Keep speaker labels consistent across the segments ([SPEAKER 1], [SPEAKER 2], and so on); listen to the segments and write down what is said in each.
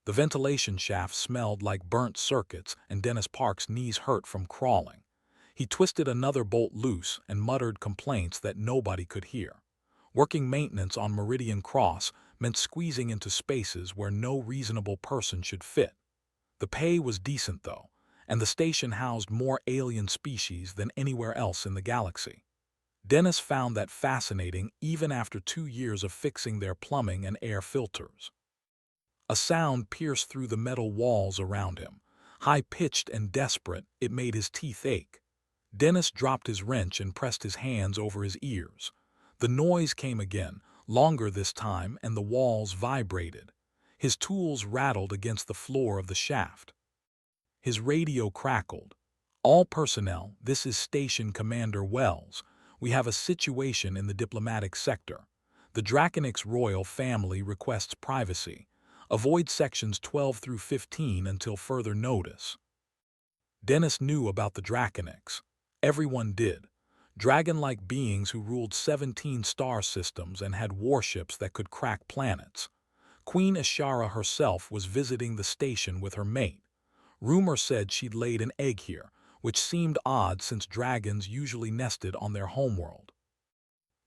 [SPEAKER 1] The ventilation shaft smelled like burnt circuits, and Dennis Park's knees hurt from crawling. He twisted another bolt loose and muttered complaints that nobody could hear. Working maintenance on Meridian Cross meant squeezing into spaces where no reasonable person should fit. The pay was decent, though, and the station housed more alien species than anywhere else in the galaxy. Dennis found that fascinating even after 2 years of fixing their plumbing and air filters. A sound pierced through the metal walls around him. High-pitched and desperate, it made his teeth ache. Dennis dropped his wrench and pressed his hands over his ears. The noise came again, longer this time, and the walls vibrated. His tools rattled against the floor of the shaft. His radio crackled. "All personnel, this is Station Commander Wells. We have a situation in the diplomatic sector. The Draconix royal family requests privacy. Avoid sections 12 through 15 until further notice." Dennis knew about the Draconix. Everyone did. Dragon-like beings who ruled 17 star systems and had warships that could crack planets. Queen Ishara herself was visiting the station with her mate. Rumor said she'd laid an egg here, which seemed odd since dragons usually nested on their homeworld.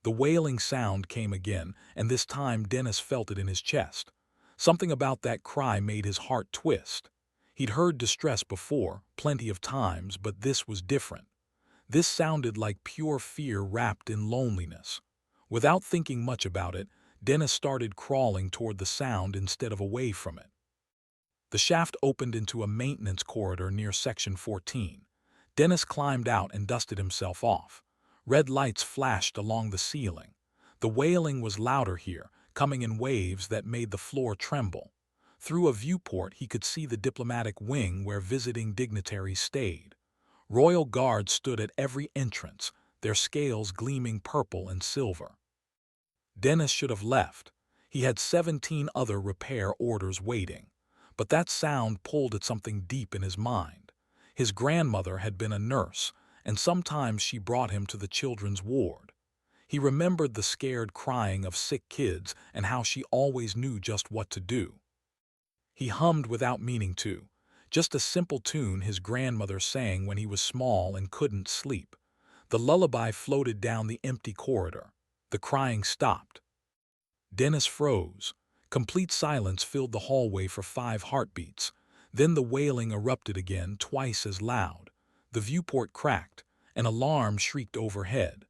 [SPEAKER 1] The wailing sound came again, and this time Dennis felt it in his chest. Something about that cry made his heart twist. He'd heard distress before, plenty of times, but this was different. This sounded like pure fear wrapped in loneliness. Without thinking much about it, Dennis started crawling toward the sound instead of away from it. The shaft opened into a maintenance corridor near Section 14. Dennis climbed out and dusted himself off. Red lights flashed along the ceiling. The wailing was louder here, coming in waves that made the floor tremble. Through a viewport he could see the diplomatic wing where visiting dignitaries stayed. Royal guards stood at every entrance, their scales gleaming purple and silver. Dennis should have left. He had 17 other repair orders waiting. But that sound pulled at something deep in his mind. His grandmother had been a nurse, and sometimes she brought him to the children's ward. He remembered the scared crying of sick kids and how she always knew just what to do. He hummed without meaning to, just a simple tune his grandmother sang when he was small and couldn't sleep. The lullaby floated down the empty corridor. The crying stopped. Dennis froze. Complete silence filled the hallway for 5 heartbeats. Then the wailing erupted again, twice as loud. The viewport cracked. An alarm shrieked overhead.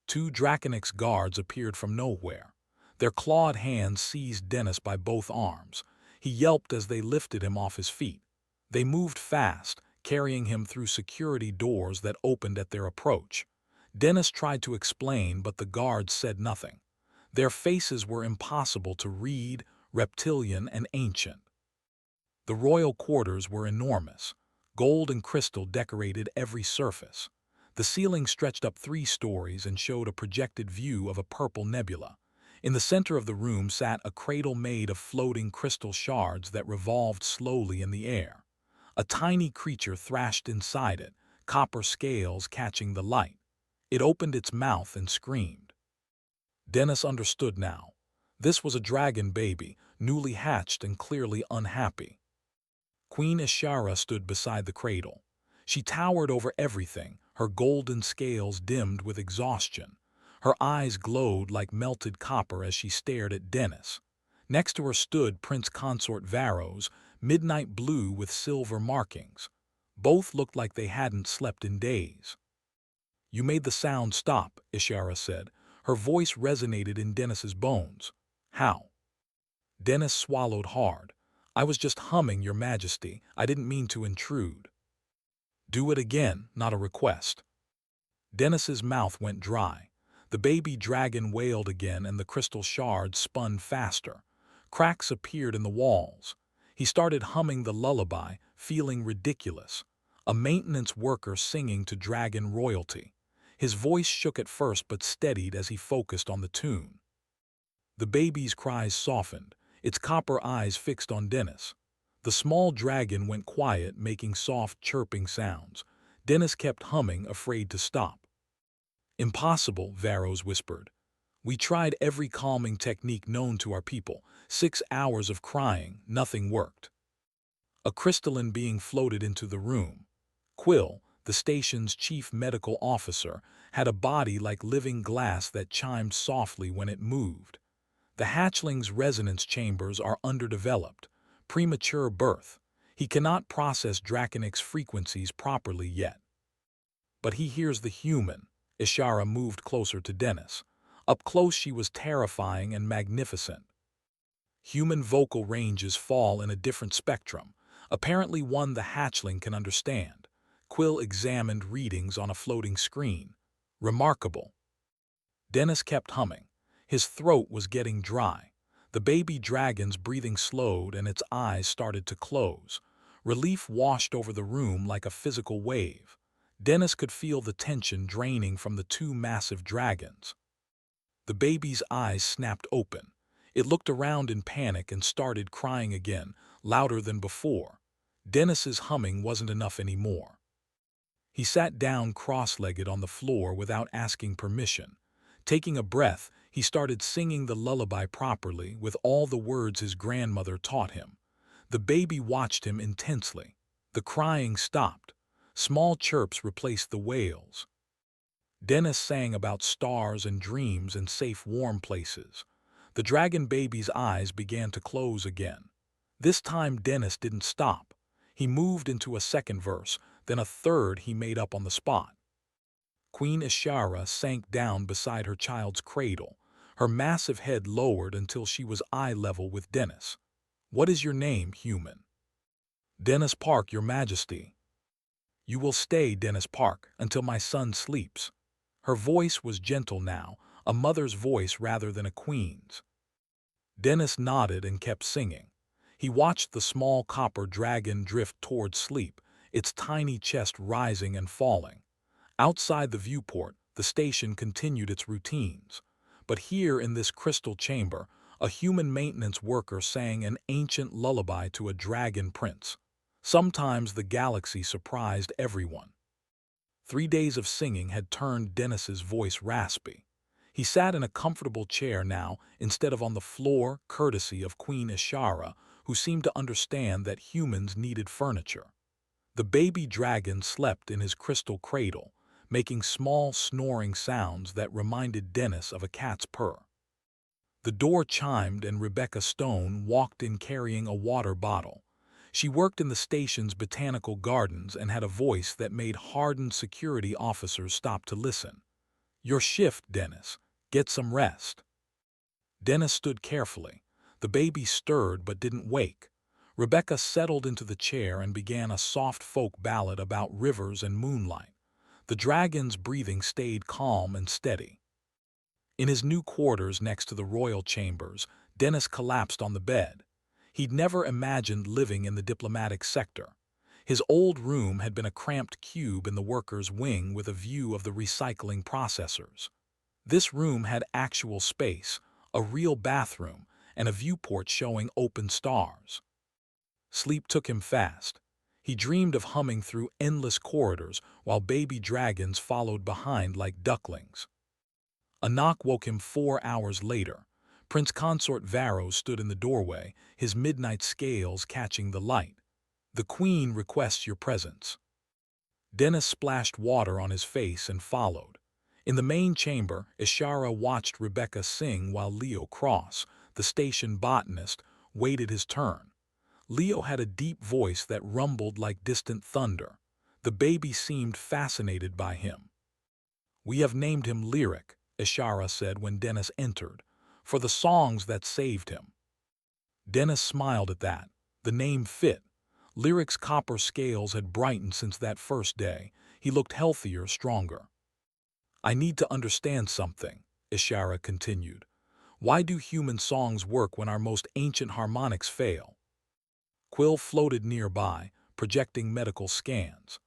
[SPEAKER 1] 2 Draconix guards appeared from nowhere. Their clawed hands seized Dennis by both arms. He yelped as they lifted him off his feet. They moved fast, carrying him through security doors that opened at their approach. Dennis tried to explain, but the guards said nothing. Their faces were impossible to read, reptilian and ancient. The royal quarters were enormous. Gold and crystal decorated every surface. The ceiling stretched up 3 stories and showed a projected view of a purple nebula. In the center of the room sat a cradle made of floating crystal shards that revolved slowly in the air. A tiny creature thrashed inside it, copper scales catching the light. It opened its mouth and screamed. Dennis understood now. This was a dragon baby, newly hatched and clearly unhappy. Queen Ishara stood beside the cradle. She towered over everything, her golden scales dimmed with exhaustion. Her eyes glowed like melted copper as she stared at Dennis. Next to her stood Prince Consort Varos, midnight blue with silver markings. Both looked like they hadn't slept in days. "You made the sound stop," Ishara said. Her voice resonated in Dennis's bones. "How?" Dennis swallowed hard. "I was just humming, Your Majesty. I didn't mean to intrude." "Do it again, not a request." Dennis's mouth went dry. The baby dragon wailed again and the crystal shards spun faster. Cracks appeared in the walls. He started humming the lullaby, feeling ridiculous. A maintenance worker singing to dragon royalty. His voice shook at first but steadied as he focused on the tune. The baby's cries softened, its copper eyes fixed on Dennis. The small dragon went quiet, making soft chirping sounds. Dennis kept humming, afraid to stop. "Impossible," Varos whispered. "We tried every calming technique known to our people. 6 hours of crying, nothing worked. A crystalline being floated into the room. Quill, the station's chief medical officer, had a body like living glass that chimed softly when it moved. The hatchling's resonance chambers are underdeveloped. Premature birth. He cannot process Draconic's frequencies properly yet. But he hears the human. Ishara moved closer to Dennis. Up close she was terrifying and magnificent. Human vocal ranges fall in a different spectrum, apparently one the hatchling can understand. Quill examined readings on a floating screen. Remarkable. Dennis kept humming. His throat was getting dry. The baby dragon's breathing slowed and its eyes started to close. Relief washed over the room like a physical wave. Dennis could feel the tension draining from the two massive dragons. The baby's eyes snapped open. It looked around in panic and started crying again, louder than before. Dennis's humming wasn't enough anymore. He sat down cross-legged on the floor without asking permission. Taking a breath, he started singing the lullaby properly with all the words his grandmother taught him. The baby watched him intensely. The crying stopped. Small chirps replaced the wails. Dennis sang about stars and dreams and safe, warm places. The dragon baby's eyes began to close again. This time Dennis didn't stop. He moved into a second verse, then a third he made up on the spot. Queen Ishara sank down beside her child's cradle. Her massive head lowered until she was eye level with Dennis. "What is your name, human?" "Dennis Park, your majesty." "You will stay, Dennis Park, until my son sleeps." Her voice was gentle now, a mother's voice rather than a queen's. Dennis nodded and kept singing. He watched the small copper dragon drift toward sleep, its tiny chest rising and falling. Outside the viewport, the station continued its routines. But here in this crystal chamber, a human maintenance worker sang an ancient lullaby to a dragon prince. Sometimes the galaxy surprised everyone. 3 days of singing had turned Dennis's voice raspy. He sat in a comfortable chair now instead of on the floor, courtesy of Queen Ishara, who seemed to understand that humans needed furniture. The baby dragon slept in his crystal cradle, making small snoring sounds that reminded Dennis of a cat's purr. The door chimed and Rebecca Stone walked in carrying a water bottle. She worked in the station's botanical gardens and had a voice that made hardened security officers stop to listen. "Your shift, Dennis. Get some rest." Dennis stood carefully. The baby stirred but didn't wake. Rebecca settled into the chair and began a soft folk ballad about rivers and moonlight. The dragon's breathing stayed calm and steady. In his new quarters next to the royal chambers, Dennis collapsed on the bed. He'd never imagined living in the diplomatic sector. His old room had been a cramped cube in the workers' wing with a view of the recycling processors. This room had actual space, a real bathroom, and a viewport showing open stars. Sleep took him fast. He dreamed of humming through endless corridors while baby dragons followed behind like ducklings. A knock woke him 4 hours later. Prince Consort Varro stood in the doorway, his midnight scales catching the light. "The Queen requests your presence." Dennis splashed water on his face and followed. In the main chamber, Ishara watched Rebecca sing while Leo Cross, the station botanist, waited his turn. Leo had a deep voice that rumbled like distant thunder. The baby seemed fascinated by him. "We have named him Lyric," Ishara said when Dennis entered, "for the songs that saved him." Dennis smiled at that. The name fit. Lyric's copper scales had brightened since that first day. He looked healthier, stronger. "I need to understand something," Ishara continued. "Why do human songs work when our most ancient harmonics fail?" Quill floated nearby, projecting medical scans.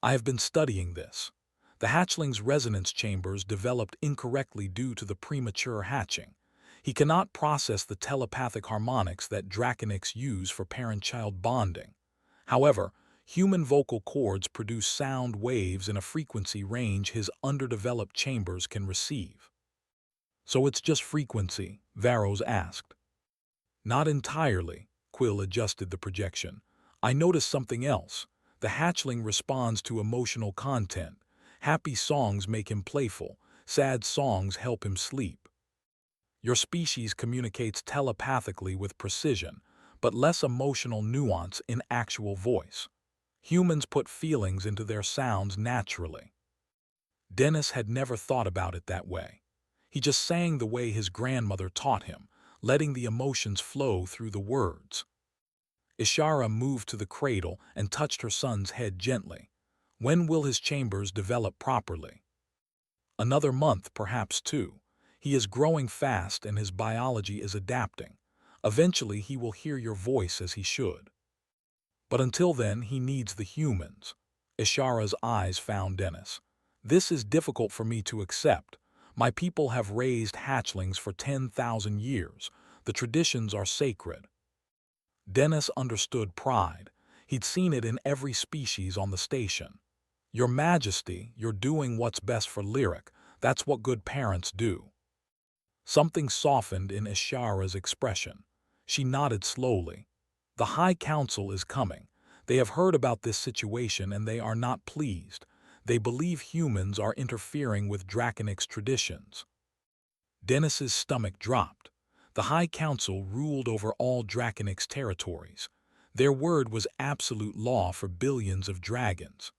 [SPEAKER 1] "I have been studying this. The hatchling's resonance chambers developed incorrectly due to the premature hatching. He cannot process the telepathic harmonics that Draconics use for parent-child bonding. However, human vocal cords produce sound waves in a frequency range his underdeveloped chambers can receive." "So it's just frequency?" Varros asked. Not entirely, Quill adjusted the projection. I noticed something else. The hatchling responds to emotional content. Happy songs make him playful. Sad songs help him sleep. Your species communicates telepathically with precision, but less emotional nuance in actual voice. Humans put feelings into their sounds naturally. Dennis had never thought about it that way. He just sang the way his grandmother taught him, letting the emotions flow through the words. Ishara moved to the cradle and touched her son's head gently. When will his chambers develop properly? Another month, perhaps two. He is growing fast and his biology is adapting. Eventually he will hear your voice as he should. But until then he needs the humans. Ishara's eyes found Dennis. This is difficult for me to accept. My people have raised hatchlings for 10,000 years. The traditions are sacred. Dennis understood pride. He'd seen it in every species on the station. Your Majesty, you're doing what's best for Lyric. That's what good parents do. Something softened in Ishara's expression. She nodded slowly. The High Council is coming. They have heard about this situation and they are not pleased. They believe humans are interfering with Draconic's traditions. Dennis's stomach dropped. The High Council ruled over all Draconic's territories. Their word was absolute law for billions of dragons.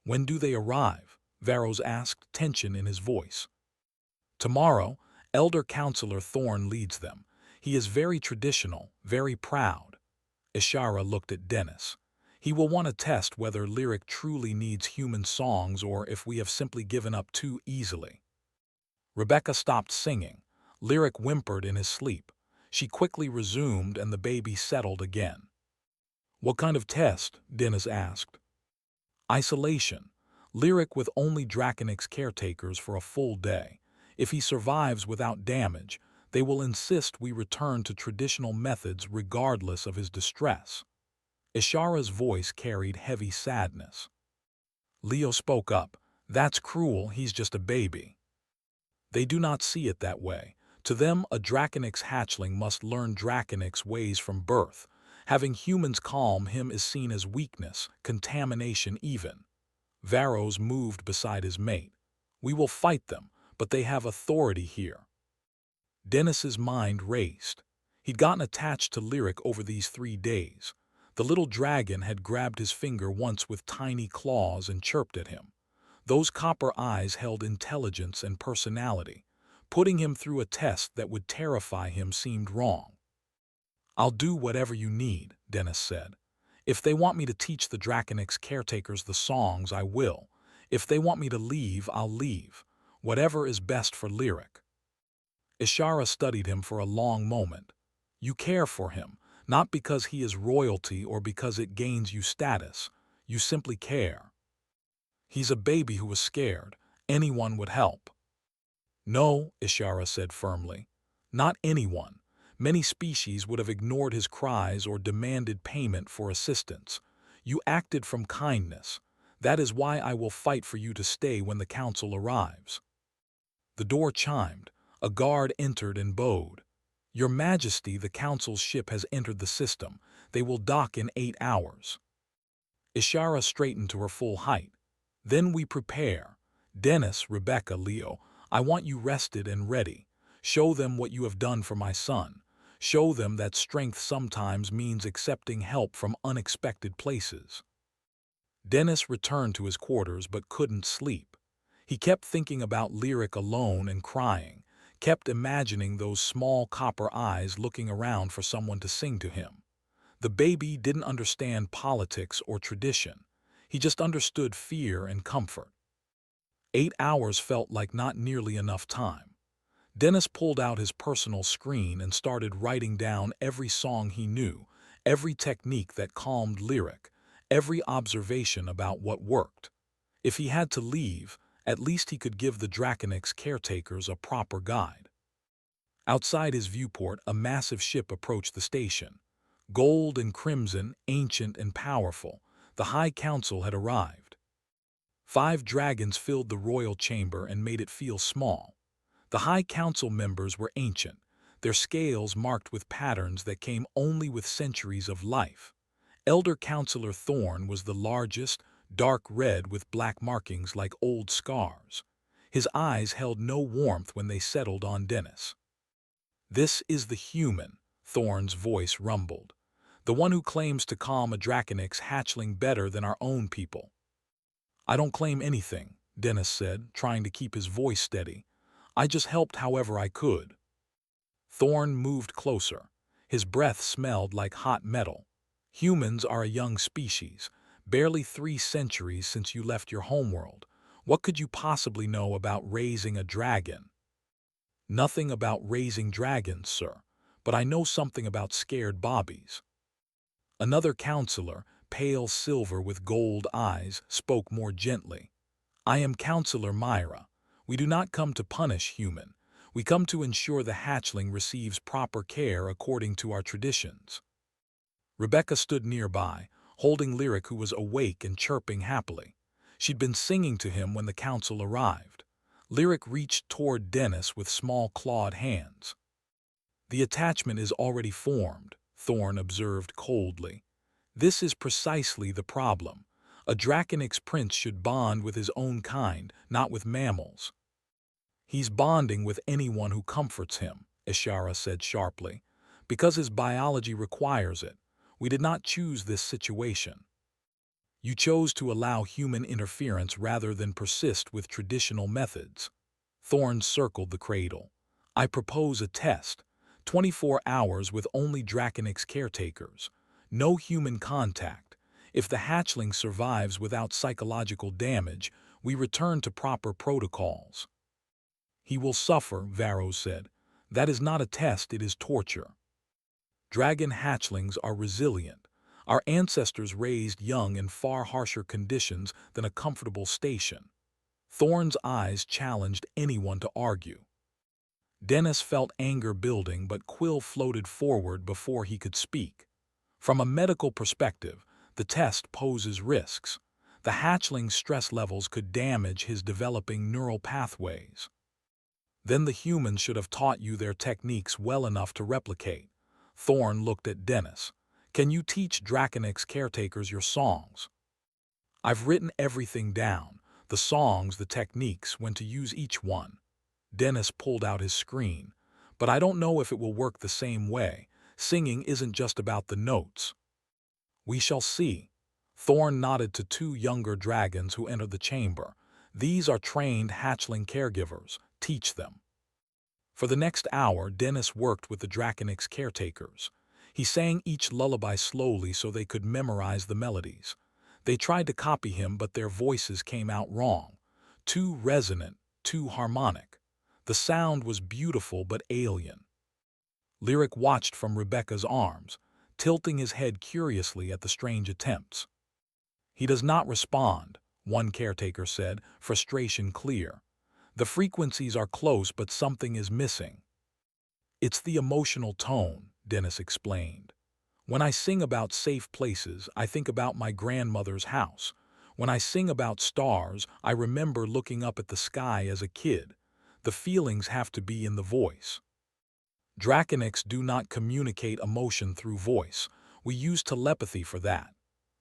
[SPEAKER 1] When do they arrive? Varos asked, tension in his voice. Tomorrow, Elder Counselor Thorn leads them. He is very traditional, very proud. Ishara looked at Dennis. He will want to test whether Lyric truly needs human songs or if we have simply given up too easily. Rebecca stopped singing. Lyric whimpered in his sleep. She quickly resumed and the baby settled again. What kind of test? Dennis asked. Isolation. Lyric with only Draconic's caretakers for a full day. If he survives without damage, they will insist we return to traditional methods regardless of his distress. Ishara's voice carried heavy sadness. Leo spoke up. That's cruel, he's just a baby. They do not see it that way. To them, a Draconic's hatchling must learn Draconic's ways from birth. Having humans calm him is seen as weakness, contamination even. Varos moved beside his mate. We will fight them, but they have authority here. Dennis's mind raced. He'd gotten attached to Lyric over these 3 days. The little dragon had grabbed his finger once with tiny claws and chirped at him. Those copper eyes held intelligence and personality. Putting him through a test that would terrify him seemed wrong. I'll do whatever you need, Dennis said. If they want me to teach the Draconic's caretakers the songs, I will. If they want me to leave, I'll leave. Whatever is best for Lyric. Ishara studied him for a long moment. You care for him, not because he is royalty or because it gains you status. You simply care. He's a baby who was scared. Anyone would help. No, Ishara said firmly. Not anyone. Many species would have ignored his cries or demanded payment for assistance. You acted from kindness. That is why I will fight for you to stay when the council arrives. The door chimed. A guard entered and bowed. Your Majesty, the council's ship has entered the system. They will dock in 8 hours. Ishara straightened to her full height. Then we prepare. Dennis, Rebecca, Leo, I want you rested and ready. Show them what you have done for my son. Show them that strength sometimes means accepting help from unexpected places. Dennis returned to his quarters but couldn't sleep. He kept thinking about Lyric alone and crying, kept imagining those small copper eyes looking around for someone to sing to him. The baby didn't understand politics or tradition. He just understood fear and comfort. 8 hours felt like not nearly enough time. Dennis pulled out his personal screen and started writing down every song he knew, every technique that calmed Lyric, every observation about what worked. If he had to leave, at least he could give the Draconic's caretakers a proper guide. Outside his viewport, a massive ship approached the station. Gold and crimson, ancient and powerful, the High Council had arrived. 5 dragons filled the royal chamber and made it feel small. The High Council members were ancient. their scales marked with patterns that came only with centuries of life. Elder Counselor Thorn was the largest, dark red with black markings like old scars. His eyes held no warmth when they settled on Dennis. "This is the human," Thorn's voice rumbled. "The one who claims to calm a Draconix hatchling better than our own people." "I don't claim anything," Dennis said, trying to keep his voice steady. "I just helped however I could." Thorn moved closer. His breath smelled like hot metal. "Humans are a young species, barely 3 centuries since you left your homeworld. What could you possibly know about raising a dragon?" "Nothing about raising dragons, sir, but I know something about scared bobbies." Another counselor, pale silver with gold eyes, spoke more gently. "I am Counselor Myra. We do not come to punish human. We come to ensure the hatchling receives proper care according to our traditions." Rebecca stood nearby, holding Lyric, who was awake and chirping happily. She'd been singing to him when the council arrived. Lyric reached toward Dennis with small clawed hands. "The attachment is already formed," Thorn observed coldly. "This is precisely the problem. A Draconix prince should bond with his own kind, not with mammals." "He's bonding with anyone who comforts him," Ishara said sharply, "because his biology requires it. We did not choose this situation. You chose to allow human interference rather than persist with traditional methods." Thorn circled the cradle. "I propose a test. 24 hours with only Draconix caretakers. No human contact. If the hatchling survives without psychological damage, we return to proper protocols." "He will suffer," Varro said. "That is not a test, it is torture. Dragon hatchlings are resilient. Our ancestors raised young in far harsher conditions than a comfortable station." Thorn's eyes challenged anyone to argue. Dennis felt anger building, but Quill floated forward before he could speak. "From a medical perspective, the test poses risks. The hatchling's stress levels could damage his developing neural pathways." "Then the humans should have taught you their techniques well enough to replicate." Thorn looked at Dennis. "Can you teach Draconix caretakers your songs?" "I've written everything down. The songs, the techniques, when to use each one." Dennis pulled out his screen. "But I don't know if it will work the same way. Singing isn't just about the notes." "We shall see." Thorn nodded to 2 younger dragons who entered the chamber. "These are trained hatchling caregivers. Teach them." For the next hour, Dennis worked with the Draconix caretakers. He sang each lullaby slowly so they could memorize the melodies. They tried to copy him, but their voices came out wrong. Too resonant, too harmonic. The sound was beautiful but alien. Lyric watched from Rebecca's arms, tilting his head curiously at the strange attempts. "He does not respond," one caretaker said, frustration clear. "The frequencies are close, but something is missing." "It's the emotional tone," Dennis explained. "When I sing about safe places, I think about my grandmother's house. When I sing about stars, I remember looking up at the sky as a kid. The feelings have to be in the voice. Draconix do not communicate emotion through voice. We use telepathy for that."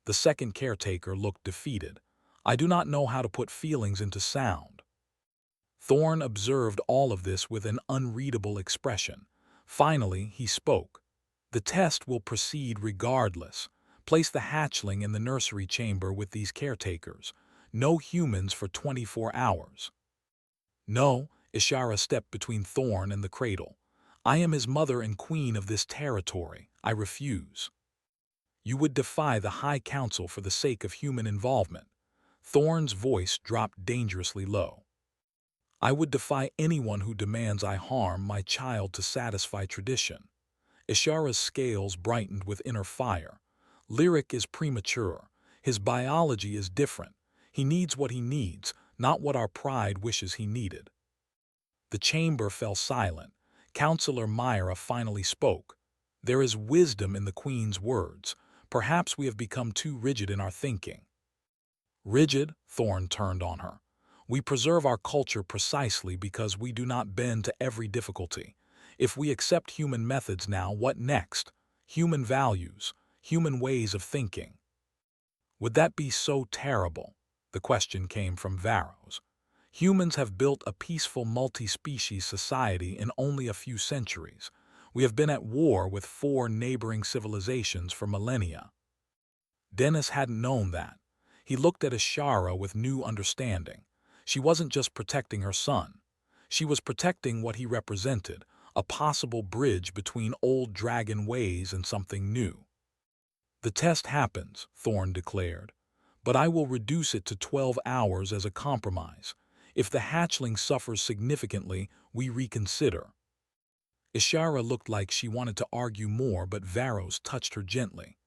[SPEAKER 1] The second caretaker looked defeated. "I do not know how to put feelings into sound." Thorn observed all of this with an unreadable expression. Finally, he spoke. "The test will proceed regardless. Place the hatchling in the nursery chamber with these caretakers. No humans for 24 hours. "No," Ishara stepped between Thorn and the cradle. "I am his mother and queen of this territory. I refuse." "You would defy the High Council for the sake of human involvement." Thorn's voice dropped dangerously low. "I would defy anyone who demands I harm my child to satisfy tradition." Ishara's scales brightened with inner fire. "Lyric is premature. His biology is different. He needs what he needs, not what our pride wishes he needed." The chamber fell silent. Counselor Myra finally spoke. "There is wisdom in the Queen's words. Perhaps we have become too rigid in our thinking." "Rigid?" Thorn turned on her. "We preserve our culture precisely because we do not bend to every difficulty. If we accept human methods now, what next? Human values, human ways of thinking. Would that be so terrible? The question came from Varros. Humans have built a peaceful multi-species society in only a few centuries. We have been at war with 4 neighboring civilizations for millennia. Dennis hadn't known that. He looked at Ishara with new understanding. She wasn't just protecting her son. She was protecting what he represented, a possible bridge between old dragon ways and something new. The test happens, Thorn declared, but I will reduce it to 12 hours as a compromise. If the hatchling suffers significantly, we reconsider. Ishara looked like she wanted to argue more, but Varros touched her gently.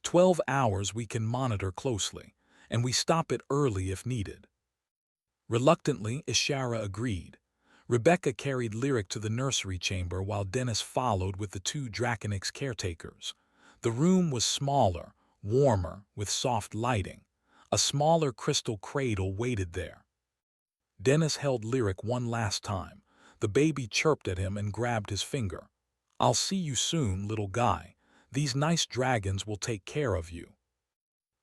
[SPEAKER 1] 12 hours we can monitor closely, and we stop it early if needed. Reluctantly, Ishara agreed. Rebecca carried Lyric to the nursery chamber while Dennis followed with the 2 Draconix caretakers. The room was smaller, warmer, with soft lighting. A smaller crystal cradle waited there. Dennis held Lyric one last time. The baby chirped at him and grabbed his finger. I'll see you soon, little guy. These nice dragons will take care of you.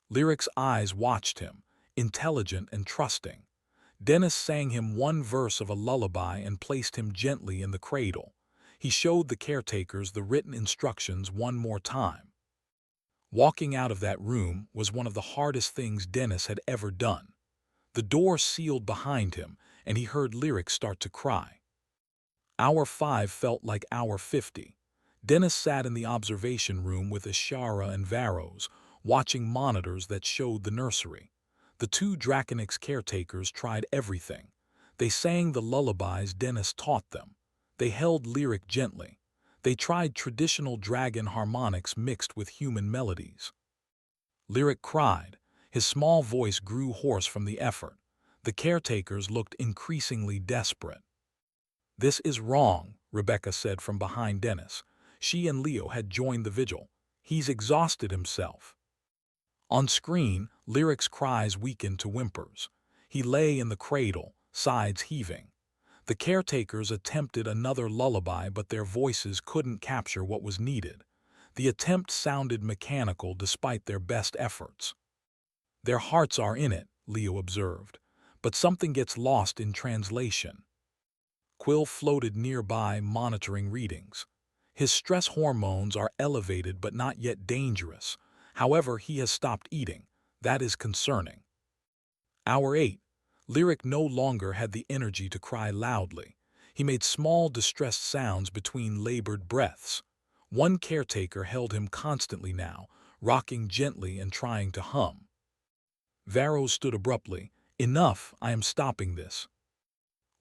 [SPEAKER 1] Lyric's eyes watched him, intelligent and trusting. Dennis sang him one verse of a lullaby and placed him gently in the cradle. He showed the caretakers the written instructions one more time. Walking out of that room was one of the hardest things Dennis had ever done. The door sealed behind him, and he heard Lyric start to cry. Hour 5 felt like hour 50. Dennis sat in the observation room with Ishara and Varros, watching monitors that showed the nursery. The 2 Draconix caretakers tried everything. They sang the lullabies Dennis taught them. They held Lyric gently. They tried traditional dragon harmonics mixed with human melodies. Lyric cried. His small voice grew hoarse from the effort. The caretakers looked increasingly desperate. This is wrong, Rebecca said from behind Dennis. She and Leo had joined the vigil. He's exhausted himself. On screen, Lyric's cries weakened to whimpers. He lay in the cradle, sides heaving. The caretakers attempted another lullaby, but their voices couldn't capture what was needed. The attempt sounded mechanical despite their best efforts. Their hearts are in it, Leo observed, but something gets lost in translation. Quill floated nearby, monitoring readings. His stress hormones are elevated but not yet dangerous. However, he has stopped eating. That is concerning. Hour 8. Lyric no longer had the energy to cry loudly. He made small, distressed sounds between labored breaths. One caretaker held him constantly now, rocking gently and trying to hum. Varros stood abruptly. Enough, I am stopping this.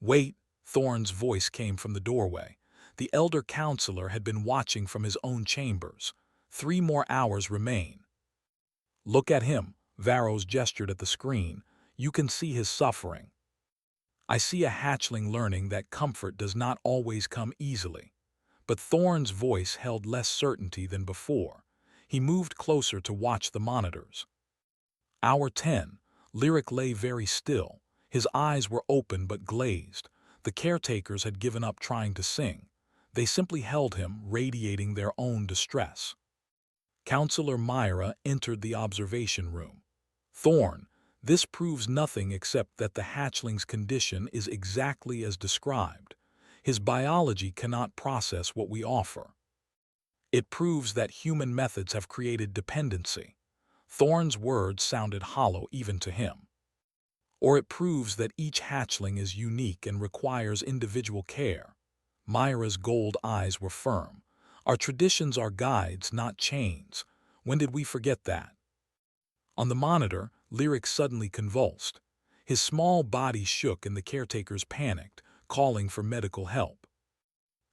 [SPEAKER 1] Wait, Thorn's voice came from the doorway. The elder counselor had been watching from his own chambers. 3 more hours remain. Look at him, Varros gestured at the screen. You can see his suffering. I see a hatchling learning that comfort does not always come easily. But Thorn's voice held less certainty than before. He moved closer to watch the monitors. Hour 10. Lyric lay very still. His eyes were open but glazed. The caretakers had given up trying to sing. They simply held him, radiating their own distress. Counselor Myra entered the observation room. Thorn, this proves nothing except that the hatchling's condition is exactly as described. His biology cannot process what we offer. It proves that human methods have created dependency. Thorn's words sounded hollow even to him. Or it proves that each hatchling is unique and requires individual care. Myra's gold eyes were firm. Our traditions are guides, not chains. When did we forget that? On the monitor, Lyric suddenly convulsed. His small body shook and the caretakers panicked, calling for medical help.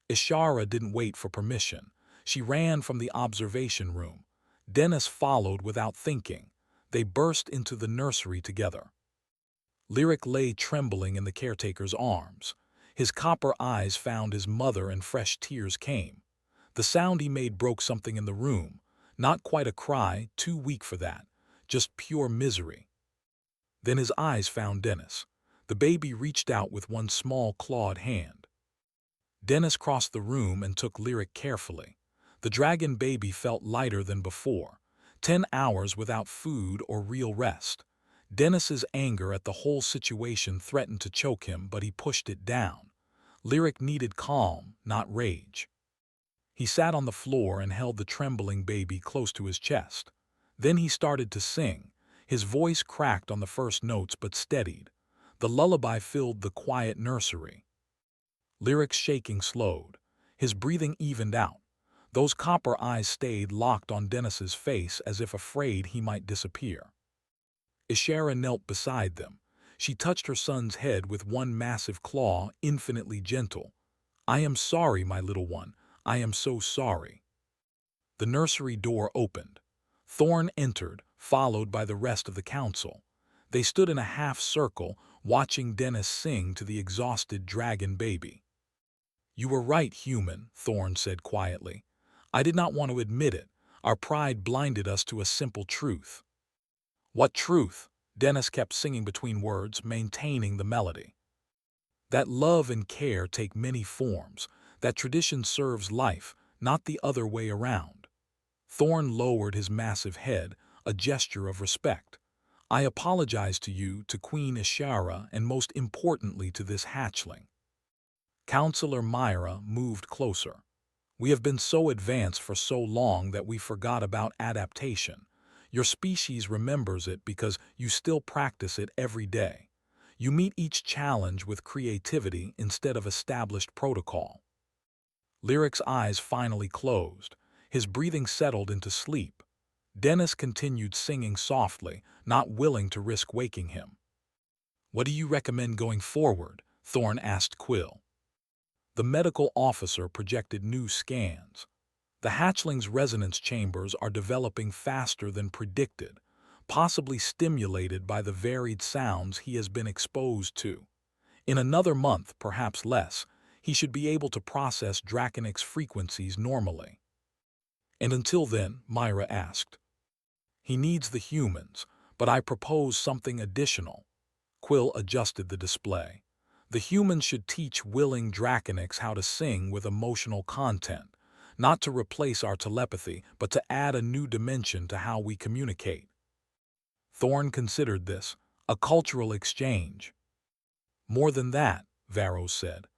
[SPEAKER 1] Ishara didn't wait for permission. She ran from the observation room. Dennis followed without thinking. They burst into the nursery together. Lyric lay trembling in the caretaker's arms. His copper eyes found his mother and fresh tears came. The sound he made broke something in the room. Not quite a cry, too weak for that. Just pure misery. Then his eyes found Dennis. The baby reached out with one small clawed hand. Dennis crossed the room and took Lyric carefully. The dragon baby felt lighter than before. 10 hours without food or real rest. Dennis's anger at the whole situation threatened to choke him, but he pushed it down. Lyric needed calm, not rage. He sat on the floor and held the trembling baby close to his chest. Then he started to sing. His voice cracked on the first notes but steadied. The lullaby filled the quiet nursery. Lyric's shaking slowed. His breathing evened out. Those copper eyes stayed locked on Dennis's face as if afraid he might disappear. Ishara knelt beside them. She touched her son's head with one massive claw, infinitely gentle. "I am sorry, my little one. I am so sorry." The nursery door opened. Thorn entered, followed by the rest of the council. They stood in a half-circle, watching Dennis sing to the exhausted dragon baby. "You were right, human," Thorn said quietly. "I did not want to admit it. Our pride blinded us to a simple truth." "What truth?" Dennis kept singing between words, maintaining the melody. "That love and care take many forms, that tradition serves life, not the other way around." Thorn lowered his massive head, a gesture of respect. "I apologize to you, to Queen Ishara, and most importantly to this hatchling." Counselor Myra moved closer. "We have been so advanced for so long that we forgot about adaptation. Your species remembers it because you still practice it every day. You meet each challenge with creativity instead of established protocol." Lyric's eyes finally closed. His breathing settled into sleep. Dennis continued singing softly, not willing to risk waking him. "What do you recommend going forward?" Thorn asked Quill. The medical officer projected new scans. "The hatchling's resonance chambers are developing faster than predicted, possibly stimulated by the varied sounds he has been exposed to. In another month, perhaps less, he should be able to process Draconic's frequencies normally." "And until then," Myra asked. "He needs the humans, but I propose something additional." Quill adjusted the display. "The humans should teach willing Draconics how to sing with emotional content, not to replace our telepathy, but to add a new dimension to how we communicate." Thorn considered this, a cultural exchange. "More than that," Varro said,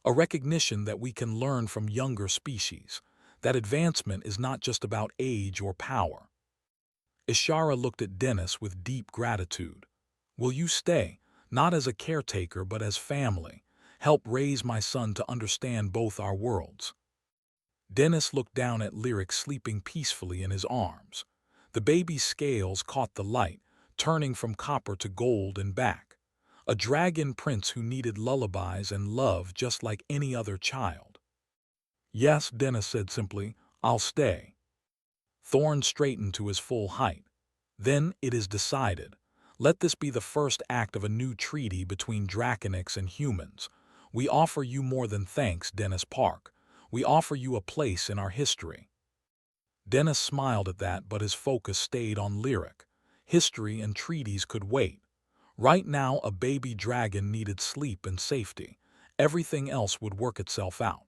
[SPEAKER 1] "a recognition that we can learn from younger species, that advancement is not just about age or power." Ishara looked at Dennis with deep gratitude. "Will you stay, not as a caretaker but as family, help raise my son to understand both our worlds?" Dennis looked down at Lyric sleeping peacefully in his arms. The baby's scales caught the light, turning from copper to gold and back. A dragon prince who needed lullabies and love just like any other child. "Yes," Dennis said simply, "I'll stay." Thorn straightened to his full height. "Then it is decided. Let this be the first act of a new treaty between Draconics and humans. We offer you more than thanks, Dennis Park. We offer you a place in our history." Dennis smiled at that, but his focus stayed on Lyric. History and treaties could wait. Right now, a baby dragon needed sleep and safety. Everything else would work itself out.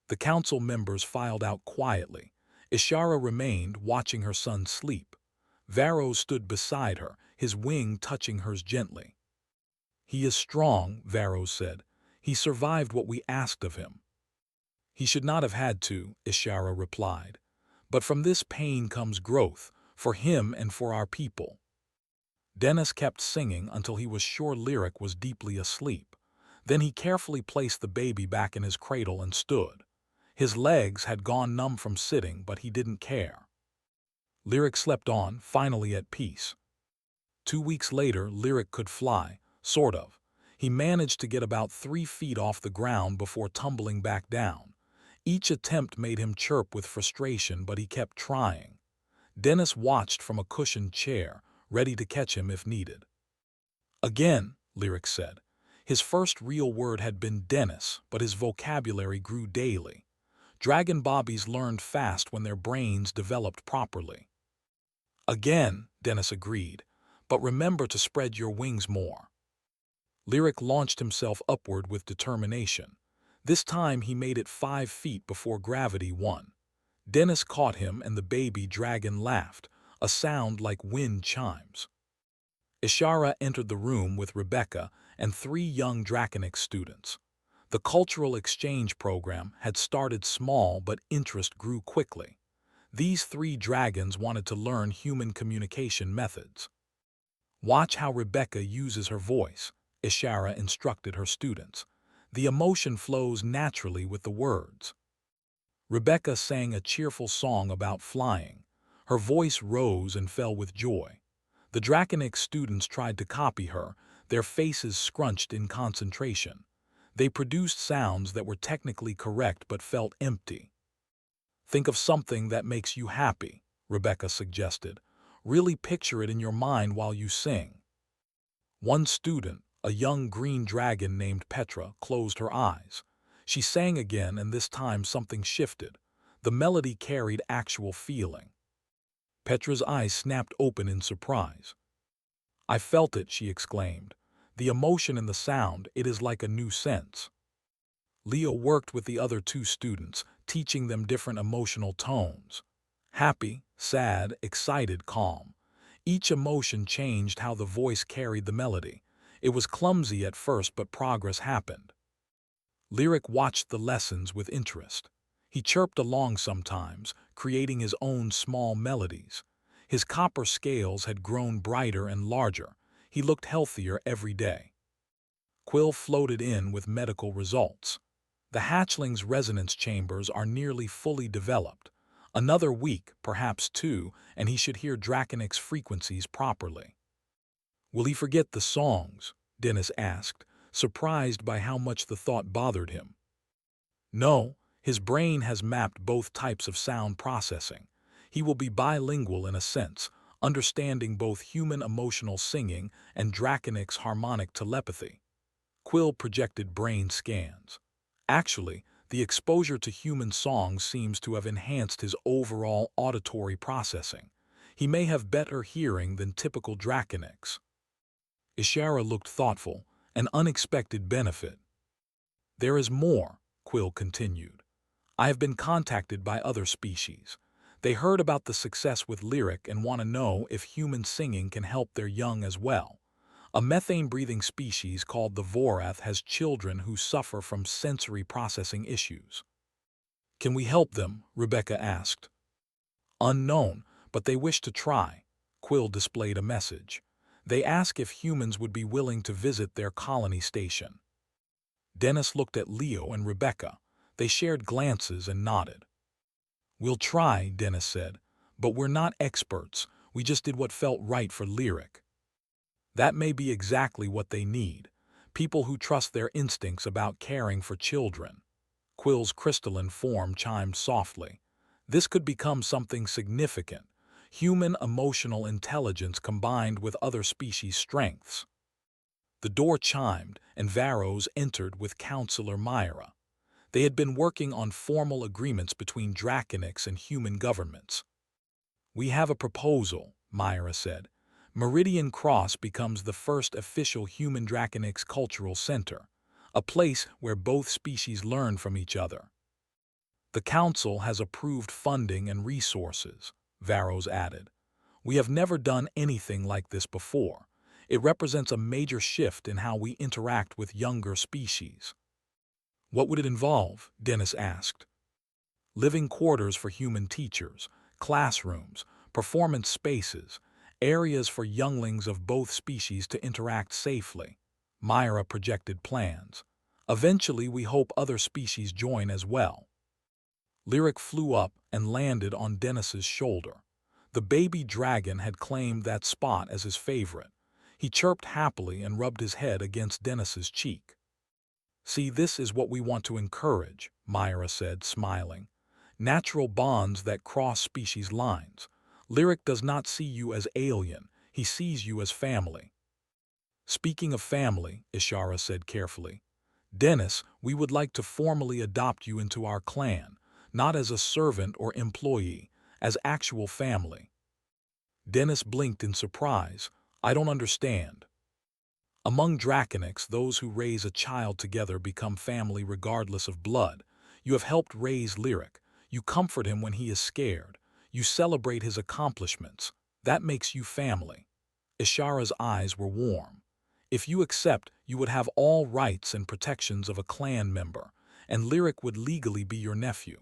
[SPEAKER 1] The council members filed out quietly. Ishara remained, watching her son sleep. Varro stood beside her, his wing touching hers gently. "He is strong," Varro said. "He survived what we asked of him." "He should not have had to," Ishara replied. "But from this pain comes growth, for him and for our people." Dennis kept singing until he was sure Lyric was deeply asleep. Then he carefully placed the baby back in his cradle and stood. His legs had gone numb from sitting, but he didn't care. Lyric slept on, finally at peace. 2 weeks later, Lyric could fly, sort of. He managed to get about 3 feet off the ground before tumbling back down. Each attempt made him chirp with frustration, but he kept trying. Dennis watched from a cushioned chair, ready to catch him if needed. "Again," Lyric said. His first real word had been Dennis, but his vocabulary grew daily. Dragon Bobbies learned fast when their brains developed properly. "Again," Dennis agreed, "but remember to spread your wings more." Lyric launched himself upward with determination. This time he made it 5 feet before gravity won. Dennis caught him and the baby dragon laughed, a sound like wind chimes. Ishara entered the room with Rebecca and 3 young Draconic students. The cultural exchange program had started small, but interest grew quickly. These 3 dragons wanted to learn human communication methods. "Watch how Rebecca uses her voice," Ishara instructed her students. "The emotion flows naturally with the words." Rebecca sang a cheerful song about flying. Her voice rose and fell with joy. The Draconic students tried to copy her, their faces scrunched in concentration. They produced sounds that were technically correct but felt empty. "Think of something that makes you happy," Rebecca suggested. "Really picture it in your mind while you sing." One student, a young green dragon named Petra, closed her eyes. She sang again, and this time something shifted. The melody carried actual feeling. Petra's eyes snapped open in surprise. "I felt it," she exclaimed. "The emotion in the sound, it is like a new sense." Leo worked with the other 2 students, teaching them different emotional tones. Happy, sad, excited, calm. Each emotion changed how the voice carried the melody. It was clumsy at first, but progress happened. Lyric watched the lessons with interest. He chirped along sometimes, creating his own small melodies. His copper scales had grown brighter and larger. He looked healthier every day. Quill floated in with medical results. "The hatchling's resonance chambers are nearly fully developed. Another week, perhaps 2, and he should hear Draconic's frequencies properly." "Will he forget the songs?" Dennis asked, surprised by how much the thought bothered him. "No, his brain has mapped both types of sound processing. He will be bilingual in a sense, understanding both human emotional singing and Draconic's harmonic telepathy." Quill projected brain scans. "Actually, the exposure to human songs seems to have enhanced his overall auditory processing. He may have better hearing than typical Draconics." Ishara looked thoughtful, an unexpected benefit. "There is more," Quill continued. "I have been contacted by other species. They heard about the success with Lyric and want to know if human singing can help their young as well. A methane-breathing species called the Vorath has children who suffer from sensory processing issues." "Can we help them?" Rebecca asked. "Unknown, but they wish to try." Quill displayed a message. "They ask if humans would be willing to visit their colony station." Dennis looked at Leo and Rebecca. They shared glances and nodded. "We'll try," Dennis said, "but we're not experts. We just did what felt right for Lyric." "That may be exactly what they need. People who trust their instincts about caring for children." Quill's crystalline form chimed softly. "This could become something significant. Human emotional intelligence combined with other species' strengths." The door chimed, and Varros entered with Counselor Myra. They had been working on formal agreements between Draconics and human governments. "We have a proposal," Myra said. "Meridian Cross becomes the first official human Draconics cultural center, a place where both species learn from each other." "The Council has approved funding and resources," Varros added. "We have never done anything like this before. It represents a major shift in how we interact with younger species." "What would it involve?" Dennis asked. "Living quarters for human teachers, classrooms, performance spaces, areas for younglings of both species to interact safely." Myra projected plans. "Eventually, we hope other species join as well." Lyric flew up and landed on Dennis's shoulder. The baby dragon had claimed that spot as his favorite. He chirped happily and rubbed his head against Dennis's cheek. "See, this is what we want to encourage," Myra said, smiling. "Natural bonds that cross species lines. Lyric does not see you as alien, he sees you as family." "Speaking of family," Ishara said carefully, "Dennis, we would like to formally adopt you into our clan, not as a servant or employee, as actual family." Dennis blinked in surprise. "I don't understand." Among Draconics, those who raise a child together become family regardless of blood. You have helped raise Lyric. You comfort him when he is scared. You celebrate his accomplishments. That makes you family. Ishara's eyes were warm. If you accept, you would have all rights and protections of a clan member, and Lyric would legally be your nephew.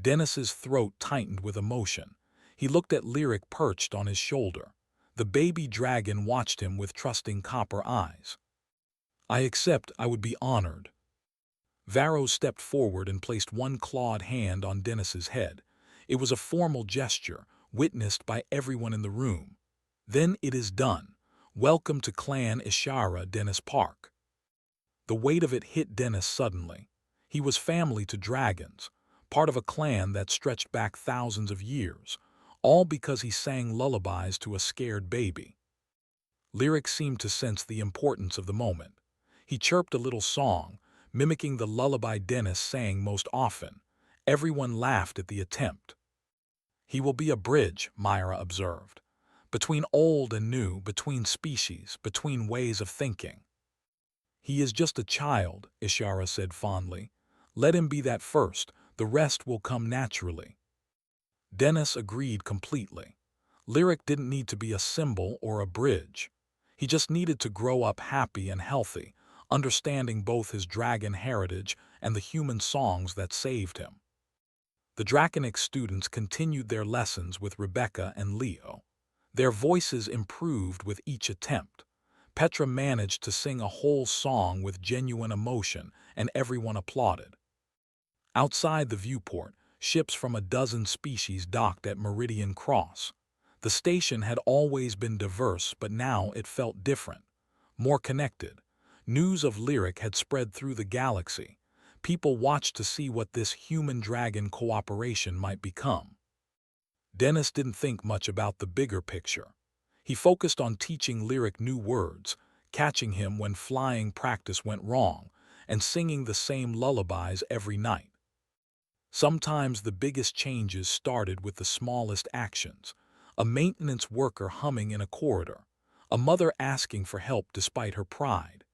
[SPEAKER 1] Dennis's throat tightened with emotion. He looked at Lyric perched on his shoulder. The baby dragon watched him with trusting copper eyes. I accept. I would be honored. Varro stepped forward and placed one clawed hand on Dennis's head. It was a formal gesture, witnessed by everyone in the room. Then it is done. Welcome to Clan Ishara, Dennis Park. The weight of it hit Dennis suddenly. He was family to dragons, part of a clan that stretched back thousands of years, all because he sang lullabies to a scared baby. Lyric seemed to sense the importance of the moment. He chirped a little song, mimicking the lullaby Dennis sang most often. Everyone laughed at the attempt. He will be a bridge, Myra observed. Between old and new, between species, between ways of thinking. He is just a child, Ishara said fondly. Let him be that first, the rest will come naturally. Dennis agreed completely. Lyric didn't need to be a symbol or a bridge. He just needed to grow up happy and healthy, understanding both his dragon heritage and the human songs that saved him. The Draconic students continued their lessons with Rebecca and Leo. Their voices improved with each attempt. Petra managed to sing a whole song with genuine emotion, and everyone applauded. Outside the viewport, ships from a dozen species docked at Meridian Cross. The station had always been diverse, but now it felt different, more connected. News of Lyric had spread through the galaxy. People watched to see what this human-dragon cooperation might become. Dennis didn't think much about the bigger picture. He focused on teaching Lyric new words, catching him when flying practice went wrong, and singing the same lullabies every night. Sometimes the biggest changes started with the smallest actions. A maintenance worker humming in a corridor, a mother asking for help despite her pride,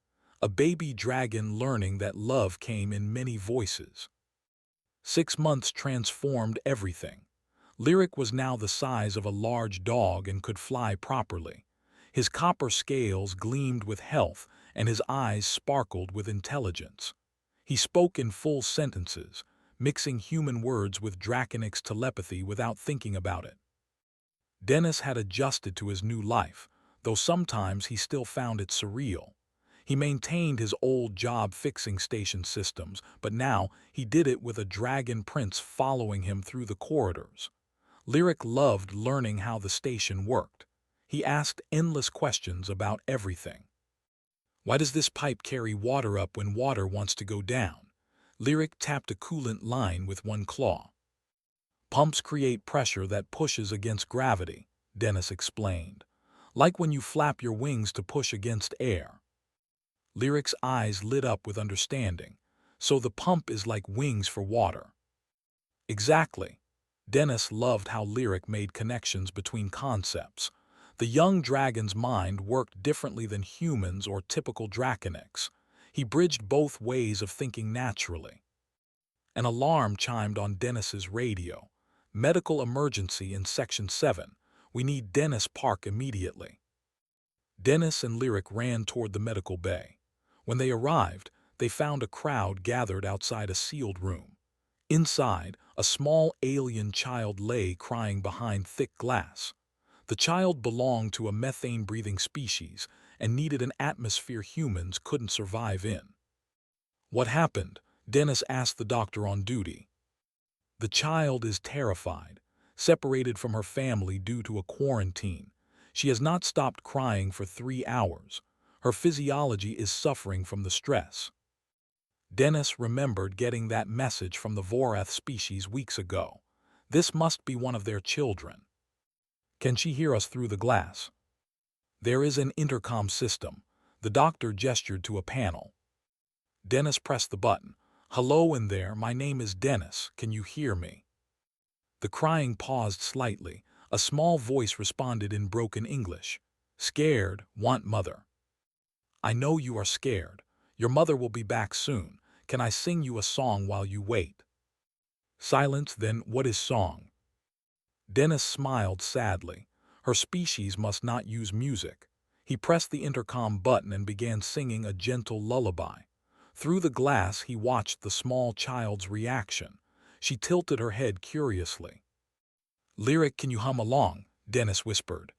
[SPEAKER 1] a baby dragon learning that love came in many voices. 6 months transformed everything. Lyric was now the size of a large dog and could fly properly. His copper scales gleamed with health, and his eyes sparkled with intelligence. He spoke in full sentences, mixing human words with Draconic's telepathy without thinking about it. Dennis had adjusted to his new life, though sometimes he still found it surreal. He maintained his old job fixing station systems, but now he did it with a dragon prince following him through the corridors. Lyric loved learning how the station worked. He asked endless questions about everything. Why does this pipe carry water up when water wants to go down? Lyric tapped a coolant line with one claw. Pumps create pressure that pushes against gravity, Dennis explained. Like when you flap your wings to push against air. Lyric's eyes lit up with understanding. So the pump is like wings for water. Exactly. Dennis loved how Lyric made connections between concepts. The young dragon's mind worked differently than humans or typical draconics. He bridged both ways of thinking naturally. An alarm chimed on Dennis's radio. Medical emergency in Section 7. We need Dennis Park immediately. Dennis and Lyric ran toward the medical bay. When they arrived, they found a crowd gathered outside a sealed room. Inside, a small alien child lay crying behind thick glass. The child belonged to a methane-breathing species and needed an atmosphere humans couldn't survive in. What happened? Dennis asked the doctor on duty. The child is terrified, separated from her family due to a quarantine. She has not stopped crying for 3 hours. Her physiology is suffering from the stress. Dennis remembered getting that message from the Vorath species weeks ago. This must be one of their children. Can she hear us through the glass? There is an intercom system. The doctor gestured to a panel. Dennis pressed the button. Hello in there, my name is Dennis. Can you hear me? The crying paused slightly. A small voice responded in broken English. Scared, want mother. I know you are scared. Your mother will be back soon. Can I sing you a song while you wait? Silence, then what is song? Dennis smiled sadly. Her species must not use music. He pressed the intercom button and began singing a gentle lullaby. Through the glass he watched the small child's reaction. She tilted her head curiously. Lyric, can you hum along? Dennis whispered.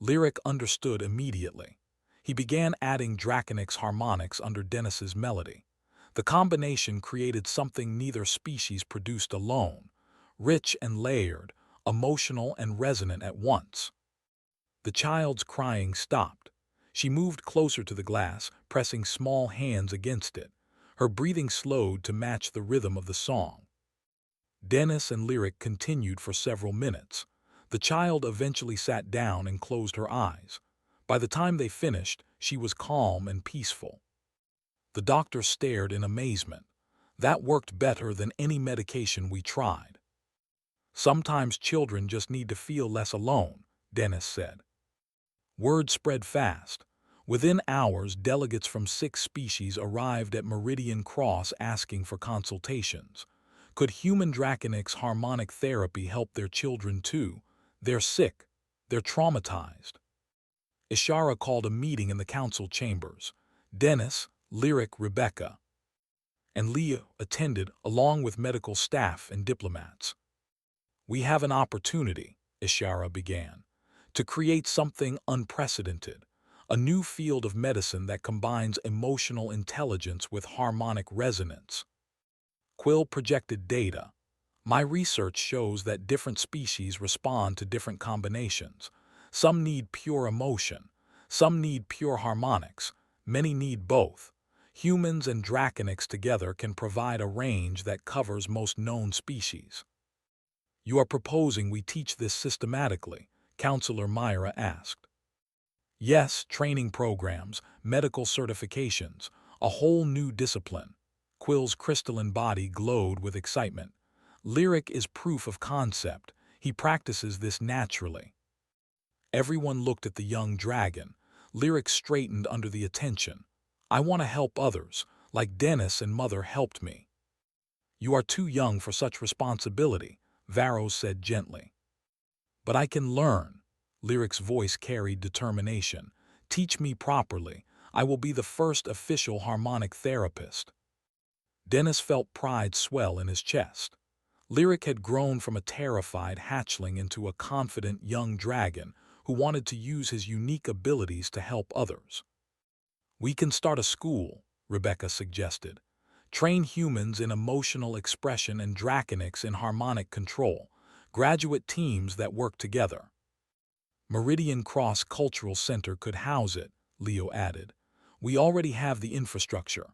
[SPEAKER 1] Lyric understood immediately. He began adding Draconix harmonics under Dennis's melody. The combination created something neither species produced alone, rich and layered, emotional and resonant at once. The child's crying stopped. She moved closer to the glass, pressing small hands against it. Her breathing slowed to match the rhythm of the song. Dennis and Lyric continued for several minutes. The child eventually sat down and closed her eyes. By the time they finished, she was calm and peaceful. The doctor stared in amazement. That worked better than any medication we tried. Sometimes children just need to feel less alone, Dennis said. Word spread fast. Within hours, delegates from 6 species arrived at Meridian Cross asking for consultations. Could human Draconix harmonic therapy help their children too? They're sick. They're traumatized. Ishara called a meeting in the council chambers. Dennis, Lyric, Rebecca, and Leo attended, along with medical staff and diplomats. We have an opportunity, Ishara began, to create something unprecedented, a new field of medicine that combines emotional intelligence with harmonic resonance. Quill projected data. My research shows that different species respond to different combinations. Some need pure emotion, some need pure harmonics, many need both. Humans and Draconix together can provide a range that covers most known species. You are proposing we teach this systematically? Counselor Myra asked. Yes, training programs, medical certifications, a whole new discipline. Quill's crystalline body glowed with excitement. Lyric is proof of concept. He practices this naturally. Everyone looked at the young dragon. Lyric straightened under the attention. I want to help others, like Dennis and Mother helped me. You are too young for such responsibility, Varro said gently. But I can learn. Lyric's voice carried determination. Teach me properly. I will be the first official harmonic therapist. Dennis felt pride swell in his chest. Lyric had grown from a terrified hatchling into a confident young dragon who wanted to use his unique abilities to help others. We can start a school, Rebecca suggested. Train humans in emotional expression and Draconix in harmonic control, graduate teams that work together. Meridian Cross Cultural Center could house it, Leo added. We already have the infrastructure.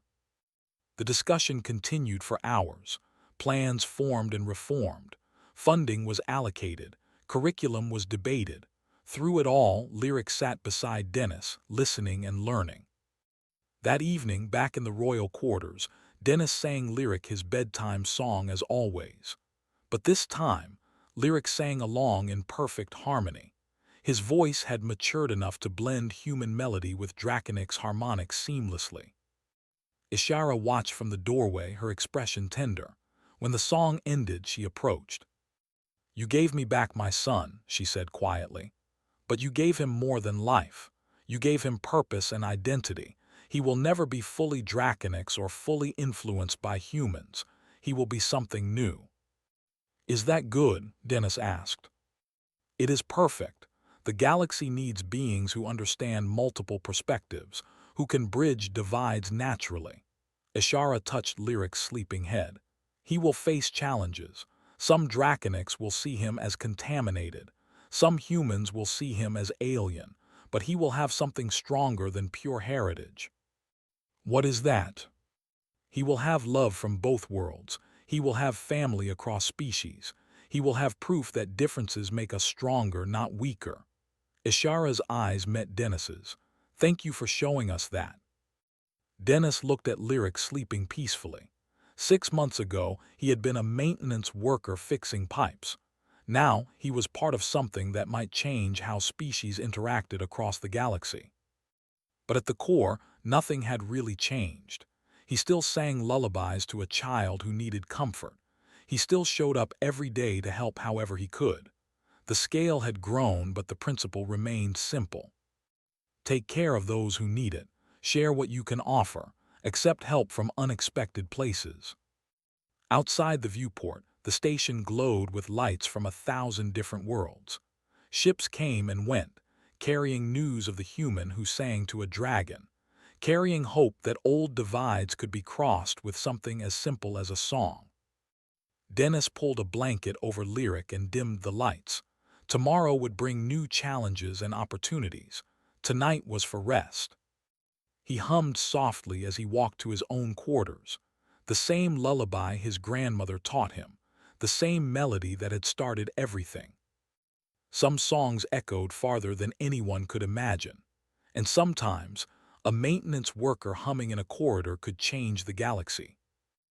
[SPEAKER 1] The discussion continued for hours. Plans formed and reformed. Funding was allocated. Curriculum was debated. Through it all, Lyric sat beside Dennis, listening and learning. That evening, back in the royal quarters, Dennis sang Lyric his bedtime song as always. But this time, Lyric sang along in perfect harmony. His voice had matured enough to blend human melody with Draconix harmonics seamlessly. Ishara watched from the doorway, her expression tender. When the song ended, she approached. You gave me back my son, she said quietly. But you gave him more than life. You gave him purpose and identity. He will never be fully Draconix or fully influenced by humans. He will be something new. Is that good? Dennis asked. It is perfect. The galaxy needs beings who understand multiple perspectives, who can bridge divides naturally. Ishara touched Lyric's sleeping head. He will face challenges. Some Draconix will see him as contaminated. Some humans will see him as alien, but he will have something stronger than pure heritage. What is that? He will have love from both worlds. He will have family across species. He will have proof that differences make us stronger, not weaker. Ishara's eyes met Dennis's. Thank you for showing us that. Dennis looked at Lyric sleeping peacefully. 6 months ago, he had been a maintenance worker fixing pipes. Now, he was part of something that might change how species interacted across the galaxy. But at the core, nothing had really changed. He still sang lullabies to a child who needed comfort. He still showed up every day to help however he could. The scale had grown, but the principle remained simple. Take care of those who need it. Share what you can offer. Accept help from unexpected places. Outside the viewport, the station glowed with lights from 1,000 different worlds. Ships came and went, carrying news of the human who sang to a dragon, carrying hope that old divides could be crossed with something as simple as a song. Dennis pulled a blanket over Lyric and dimmed the lights. Tomorrow would bring new challenges and opportunities. Tonight was for rest. He hummed softly as he walked to his own quarters. The same lullaby his grandmother taught him, the same melody that had started everything. Some songs echoed farther than anyone could imagine, and sometimes a maintenance worker humming in a corridor could change the galaxy.